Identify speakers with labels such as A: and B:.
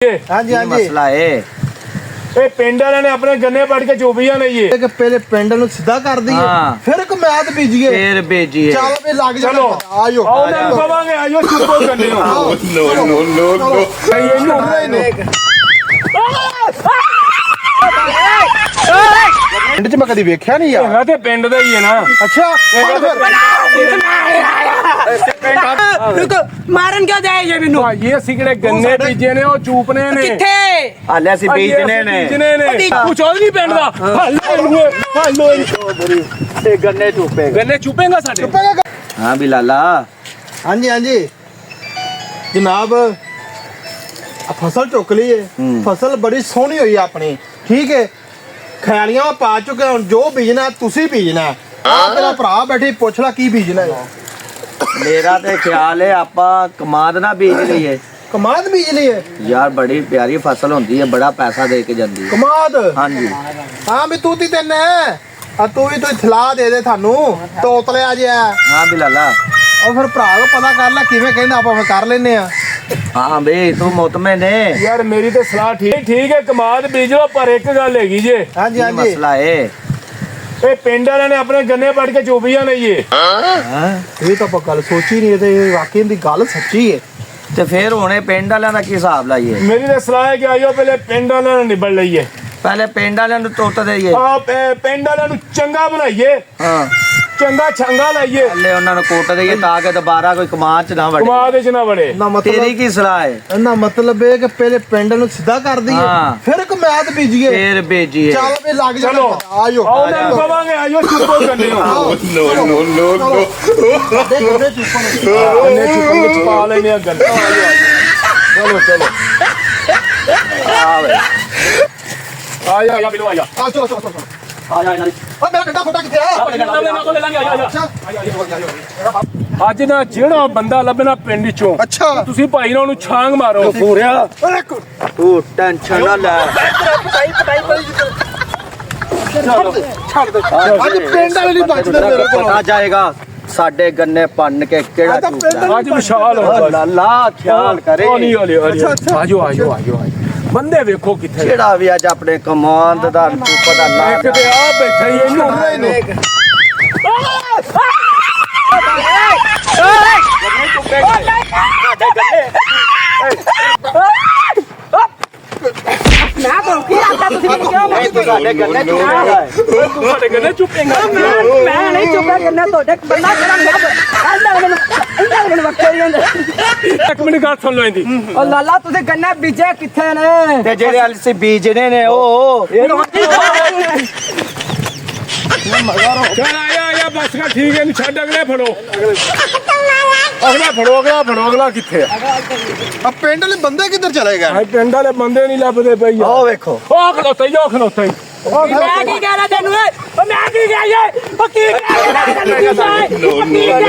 A: हाँ जी हाँ जी
B: मसला है
C: ਇਹ ਪਿੰਡ ਵਾਲਿਆਂ ਨੇ ਆਪਣੇ ਗੰਨੇ ਪੜ ਕੇ ਚੋਬੀਆਂ ਲਈਏ
A: कि पहले पिंड नु सीधा कर दिए
B: हाँ।
A: फिर कमाद बीजिए
B: फिर भेजिए
A: चल भी लग जाना
C: चलो।
A: पता। आयो
C: ਉਹਨਾਂ ਨੂੰ ਕਵਾਂਗੇ ਆਇਓ ਚੁੱਪੋ ਗੰਨੇ ਨੂੰ
A: पिंड च मैं कदी वेख्या नहीं यार
C: ਹੈਗਾ ਤੇ ਪਿੰਡ ਦਾ ਹੀ ਹੈ ਨਾ
A: अच्छा
D: रुको मारन क्यों जाए ये मैनू
C: ਇਹ ਅਸੀਂ ਕਿਹੜੇ ਗੰਨੇ ਬੀਜੇ ਨੇ ਉਹ ਚੂਪਨੇ ਨੇ
D: किथे
B: हाले असी बेचने ने
C: ਬੀਜਨੇ ਨੇ ਕੁਛ ਹੋਰ ਨਹੀਂ ਪਿੰਡ ਦਾ ਹਲੋ
B: ते गन्ने चूपे
C: ਗੰਨੇ ਚੂਪੇਗਾ ਸਾਡੇ
B: हाँ भी लाला
A: हाँ जी हाँ जी जनाब आ फसल चुक ली है फसल बड़ी सोहनी हुई है अपनी ठीक है खयालियां में पा चुके हैं जो बीजना तुसी बीजना है आ तेरा भरा बैठी पुछ ला की बीजना है
B: मेरा ते ख्याल है आपा कमाद ना बेच लईए
A: कमाद बीज ली है
B: यार बड़ी प्यारी फसल होती है बड़ा पैसा दे के जाती है
A: कमाद
B: हाँ जी
A: हाँ भी तू ती तेन है तू भी तू थला दे दे थानू तोतलिया जिहा
B: हाँ भी लाला
A: और फिर भरा को पता कर ला किवें कहंदा आपां फिर कर लेने आ
B: हाँ बे तू मुतमिन है
C: ਯਾਰ ਮੇਰੀ ਤੇ ਸਲਾਹ ਠੀਕ ਹੈ ਕਮਾਦ ਬੀਜ ਲਓ ਪਰ ਇੱਕ ਗੱਲ ਹੈਗੀ ਜੇ
A: हाँ जी हाँ
B: की
A: जी
B: मसला है
C: ਇਹ ਪਿੰਡ ਵਾਲਿਆਂ ਨੇ ਆਪਣੇ ਗੰਨੇ ਪੜ ਕੇ ਚੋਬੀਆਂ ਲਈਏ
A: ये तो आपां गल सोची नहीं ते वाकई दी गल सच्ची है
B: ते फिर हुणे पिंड वालियां दा की हिसाब लाइए
C: ਮੇਰੀ ਤੇ ਸਲਾਹ ਹੈ ਕਿ ਆਇਓ ਪਹਿਲੇ ਪਿੰਡ ਵਾਲਿਆਂ ਨੂੰ ਨਿਬੜ ਲਈਏ
B: पहले पिंड वालियां नु तोत देइए
C: ਪਿੰਡ ਵਾਲਿਆਂ ਨੂੰ ਚੰਗਾ ਬਣਾਈਏ
B: हाँ
C: ਚੰਗਾ ਛੰਗਾ ਲਾਈਏ
B: पहले उन्हां नु कोट देइए ताकि दोबारा कोई कमाद च ना वड़े
C: ਕਮਾਦ ਵਿੱਚ ਨਾ ਵੜੇ
A: ना
B: तेरी
A: मतलब
B: की सलाह है
A: ना मतलब है कि पहले पिंड नु सीधा कर दिए
B: हाँ।
A: फिर कमाद बीजिए
B: फिर भेजिए
A: चल भी लग जाना
C: चलो।
A: पता। आयो
C: ਉਹਨਾਂ ਨੂੰ ਕਵਾਂਗੇ ਆਇਓ ਚੁੱਪੋ ਗੰਨੇ ਨੂੰ ਗੰਨੇ ਚੁੱਪਣ ਵਿੱਚ ਪਾ ਲੈਣੇ ਆ ਗੰਨੇ ਚਲੋ ਆਇਆ ਬਿਲੋ ਆਇਆ
A: चलो चलो चलो
C: ਆਇਆ
A: मेरा डंडा फोटा किथे है
C: ਅੱਜ ਨਾ ਜਿਹੜਾ ਬੰਦਾ ਲੱਭਣਾ ਪਿੰਡ ਚੋਂ
A: अच्छा
C: ਤੁਸੀਂ ਭਾਈ ਨਾਲ ਉਹਨੂੰ ਛਾਂਗ ਮਾਰੋ ਪੂਰਿਆ
B: तू टेंशन ना ले
A: आज पिंड वाले नहीं बचदे मेरे को
B: पता जाएगा साडे गन्ने पन के केड़ा टूटा
C: ਅੱਜ ਵਿਸ਼ਾਲ ਹੋ
B: लाला ख्याल करे
C: ਹੌਲੀ ਹੌਲੀ ਆਜੋ ਬੰਦੇ ਵੇਖੋ ਕਿੱਥੇ
B: ਜਿਹੜਾ ਵੀ ਅੱਜ ਆਪਣੇ ਕਮਾਂਡ ਦਾ ਤੂੰ ਪਤਾ ਲਾ
C: ਇੱਕ ਤੇ ਆ ਬੈਠਾ ਹੀ ਇਹਨੂੰ
D: ना करो की आता तुसी मैनू क्यों
B: ਤੂੰ ਸਾਡੇ ਗੰਨੇ ਚੂਪੇਗਾ
C: ਤੂੰ ਸਾਡੇ ਗੰਨੇ ਚੁੱਪੇਗਾ
D: मैं नहीं चुप करना तोड़े बंदा खड़ा इंदा मैनू वक्तरी होंदे
C: ਇੱਕ ਮਿੰਟ ਗੱਲ ਸੁਣ ਲਓ ਇਹਦੀ
D: ओ लाला तुसी गन्ना बीजे किथे ने
B: ਤੇ ਜਿਹੜੇ ਅਸੀਂ ਬੀਜਣੇ ਨੇ ਉਹ
C: ਚਲ ਆਇਆ ਬਸ ਕਰ ਠੀਕ ਹੈ ਇਹਨੂੰ ਛੱਡ ਅਗਲੇ ਫੜੋ ਅਗਲਾ ਕਿੱਥੇ ਆ
A: अब पिंड वाले बंदे किधर चले गए
C: ਭਾਈ ਪਿੰਡ ਵਾਲੇ ਬੰਦੇ ਨਹੀਂ ਲੱਭਦੇ ਪਈ
B: ਉਹ ਵੇਖੋ
C: ਉਹ ਖਲੋਤਾ ਹੀ
D: मैं की कह रहा तेनू ओ मैं की कह ये ओ की कह रहा तेनू की कह